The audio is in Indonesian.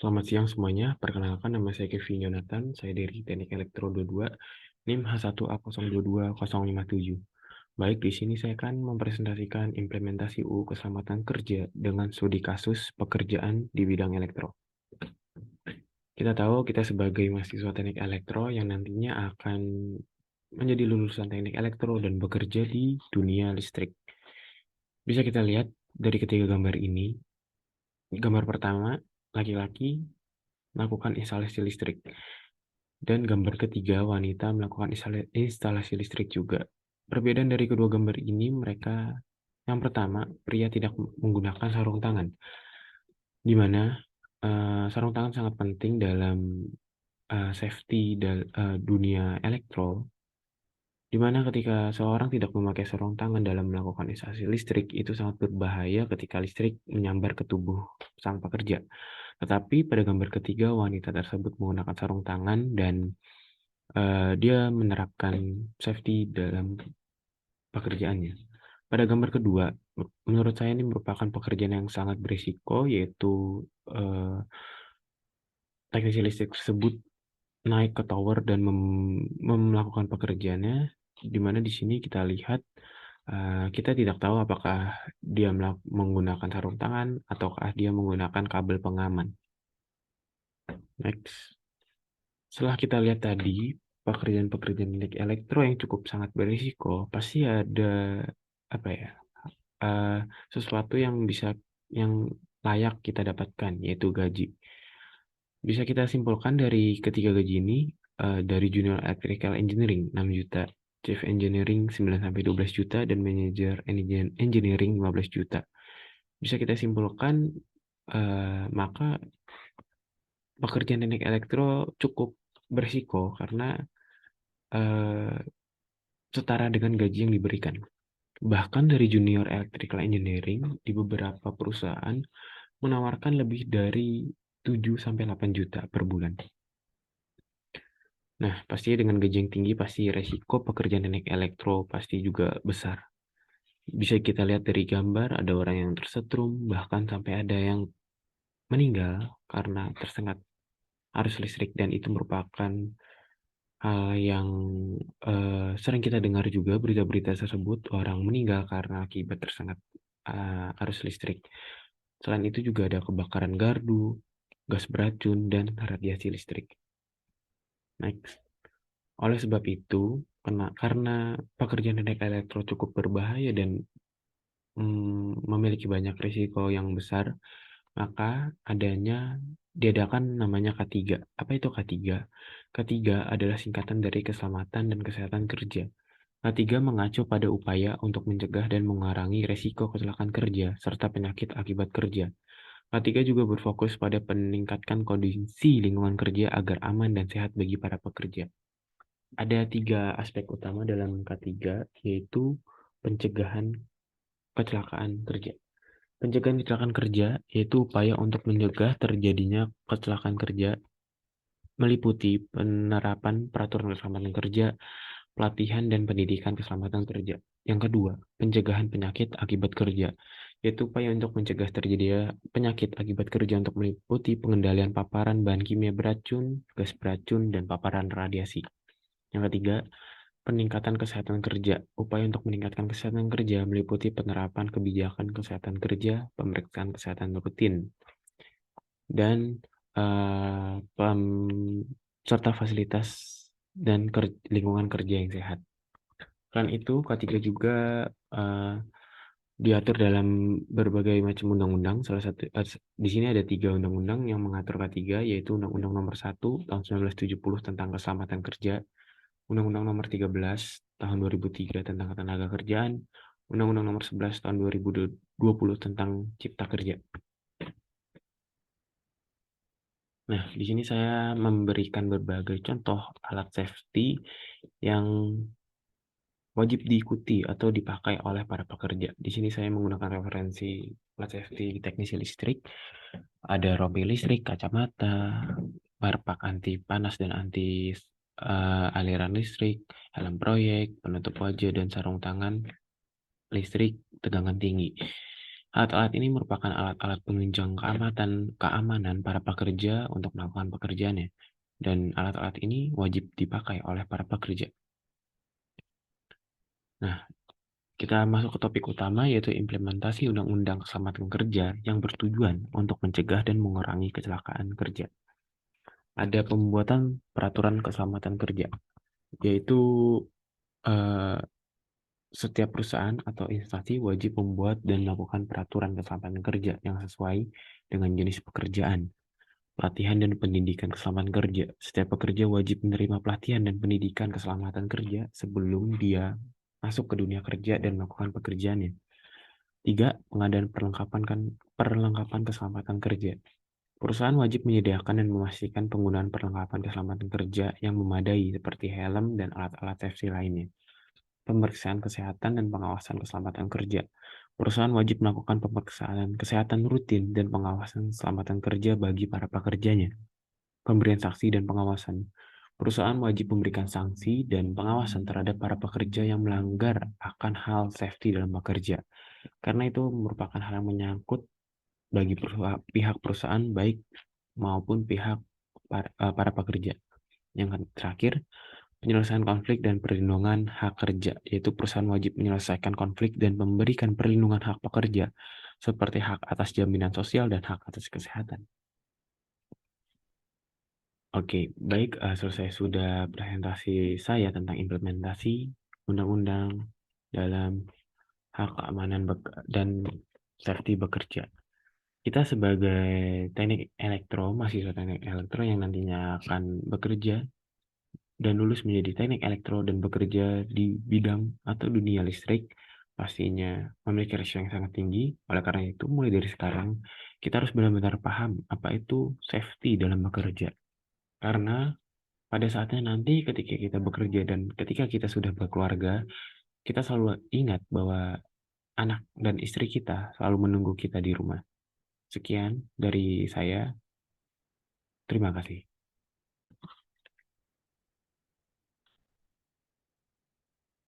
Selamat siang semuanya, perkenalkan nama saya Kevin Jonathan, saya dari Teknik Elektro 22, NIM H1A022057. Baik, di sini saya akan mempresentasikan implementasi UU Keselamatan Kerja dengan studi kasus pekerjaan di bidang elektro. Kita tahu kita sebagai mahasiswa Teknik Elektro yang nantinya akan menjadi lulusan Teknik Elektro dan bekerja di dunia listrik. Bisa kita lihat dari ketiga gambar ini. Gambar pertama, laki-laki melakukan instalasi listrik. Dan gambar ketiga, wanita melakukan instalasi listrik juga. Perbedaan dari kedua gambar ini, yang pertama, pria tidak menggunakan sarung tangan, di mana sarung tangan sangat penting dalam safety dunia elektro, di mana ketika seorang tidak memakai sarung tangan dalam melakukan instalasi listrik, itu sangat berbahaya ketika listrik menyambar ke tubuh sang pekerja. Tetapi pada gambar ketiga, wanita tersebut menggunakan sarung tangan dan dia menerapkan safety dalam pekerjaannya. Pada gambar kedua, menurut saya ini merupakan pekerjaan yang sangat berisiko, yaitu teknisi listrik tersebut naik ke tower dan melakukan pekerjaannya, di mana di sini kita lihat kita tidak tahu apakah dia menggunakan sarung tangan ataukah dia menggunakan kabel pengaman. Next. Setelah kita lihat tadi pekerjaan-pekerjaan elektro yang cukup sangat berisiko, pasti ada apa ya sesuatu yang layak kita dapatkan, yaitu gaji. Bisa kita simpulkan dari ketiga gaji ini, dari Junior Electrical Engineering 6 juta, Chief Engineering 9-12 juta, dan Manager Engineering 15 juta. Bisa kita simpulkan, maka pekerjaan teknik elektro cukup berisiko karena setara dengan gaji yang diberikan. Bahkan dari Junior Electrical Engineering di beberapa perusahaan menawarkan lebih dari 7-8 juta per bulan. Nah, pasti dengan gaji yang tinggi, pasti resiko pekerjaan teknik elektro pasti juga besar. Bisa kita lihat dari gambar, ada orang yang tersetrum, bahkan sampai ada yang meninggal karena tersengat arus listrik, dan itu merupakan hal yang sering kita dengar juga berita-berita tersebut, orang meninggal karena akibat tersengat arus listrik. Selain itu juga ada kebakaran gardu, gas beracun, dan radiasi listrik. Next. Oleh sebab itu, karena pekerjaan teknik elektro cukup berbahaya dan memiliki banyak risiko yang besar, maka diadakan namanya K3. Apa itu K3? K3 adalah singkatan dari keselamatan dan kesehatan kerja. K3 mengacu pada upaya untuk mencegah dan mengurangi risiko kecelakaan kerja serta penyakit akibat kerja. K3 juga berfokus pada meningkatkan kondisi lingkungan kerja agar aman dan sehat bagi para pekerja. Ada 3 aspek utama dalam K3, yaitu pencegahan kecelakaan kerja. Pencegahan kecelakaan kerja yaitu upaya untuk mencegah terjadinya kecelakaan kerja, meliputi penerapan peraturan keselamatan kerja, pelatihan dan pendidikan keselamatan kerja. Yang kedua, pencegahan penyakit akibat kerja, yaitu upaya untuk mencegah terjadinya penyakit akibat kerja untuk meliputi pengendalian paparan bahan kimia beracun, gas beracun, dan paparan radiasi. Yang ketiga, peningkatan kesehatan kerja. Upaya untuk meningkatkan kesehatan kerja meliputi penerapan kebijakan kesehatan kerja, pemeriksaan kesehatan rutin, dan serta fasilitas dan lingkungan kerja yang sehat. Selain itu, K3 juga diatur dalam berbagai macam undang-undang. Salah satu di sini ada 3 undang-undang yang mengatur K3, yaitu Undang-Undang Nomor 1 tahun 1970 tentang keselamatan kerja, Undang-Undang Nomor 13 tahun 2003 tentang ketenaga kerjaan, Undang-Undang Nomor 11 tahun 2020 tentang cipta kerja. Nah, di sini saya memberikan berbagai contoh alat safety yang wajib diikuti atau dipakai oleh para pekerja. Di sini saya menggunakan referensi alat safety teknisi listrik. Ada rompi listrik, kacamata, parpak anti panas dan anti aliran listrik, helm proyek, penutup wajah, dan sarung tangan listrik tegangan tinggi. Alat-alat ini merupakan alat-alat penunjang keamanan para pekerja untuk melakukan pekerjaannya. Dan alat-alat ini wajib dipakai oleh para pekerja. Nah, kita masuk ke topik utama, yaitu implementasi Undang-Undang Keselamatan Kerja yang bertujuan untuk mencegah dan mengurangi kecelakaan kerja. Ada pembuatan peraturan keselamatan kerja, yaitu eh, setiap perusahaan atau instansi wajib membuat dan melakukan peraturan keselamatan kerja yang sesuai dengan jenis pekerjaan. Pelatihan dan pendidikan keselamatan kerja. Setiap pekerja wajib menerima pelatihan dan pendidikan keselamatan kerja sebelum dia masuk ke dunia kerja dan melakukan pekerjaannya. 3. Pengadaan perlengkapan keselamatan kerja. Perusahaan wajib menyediakan dan memastikan penggunaan perlengkapan keselamatan kerja yang memadai seperti helm dan alat-alat safety lainnya. Pemeriksaan kesehatan dan pengawasan keselamatan kerja. Perusahaan wajib melakukan pemeriksaan kesehatan rutin dan pengawasan keselamatan kerja bagi para pekerjanya. Pemberian sanksi dan pengawasan. Perusahaan wajib memberikan sanksi dan pengawasan terhadap para pekerja yang melanggar akan hal safety dalam bekerja. Karena itu merupakan hal yang menyangkut bagi pihak perusahaan baik maupun pihak para pekerja. Yang terakhir, penyelesaian konflik dan perlindungan hak kerja, yaitu perusahaan wajib menyelesaikan konflik dan memberikan perlindungan hak pekerja, seperti hak atas jaminan sosial dan hak atas kesehatan. Oke, baik, selesai sudah presentasi saya tentang implementasi undang-undang dalam hak keamanan dan safety bekerja. Kita sebagai mahasiswa teknik elektro yang nantinya akan bekerja dan lulus menjadi teknik elektro dan bekerja di bidang atau dunia listrik, pastinya memiliki risiko yang sangat tinggi. Oleh karena itu, mulai dari sekarang, kita harus benar-benar paham apa itu safety dalam bekerja. Karena pada saatnya nanti ketika kita bekerja dan ketika kita sudah berkeluarga, kita selalu ingat bahwa anak dan istri kita selalu menunggu kita di rumah. Sekian dari saya. Terima kasih.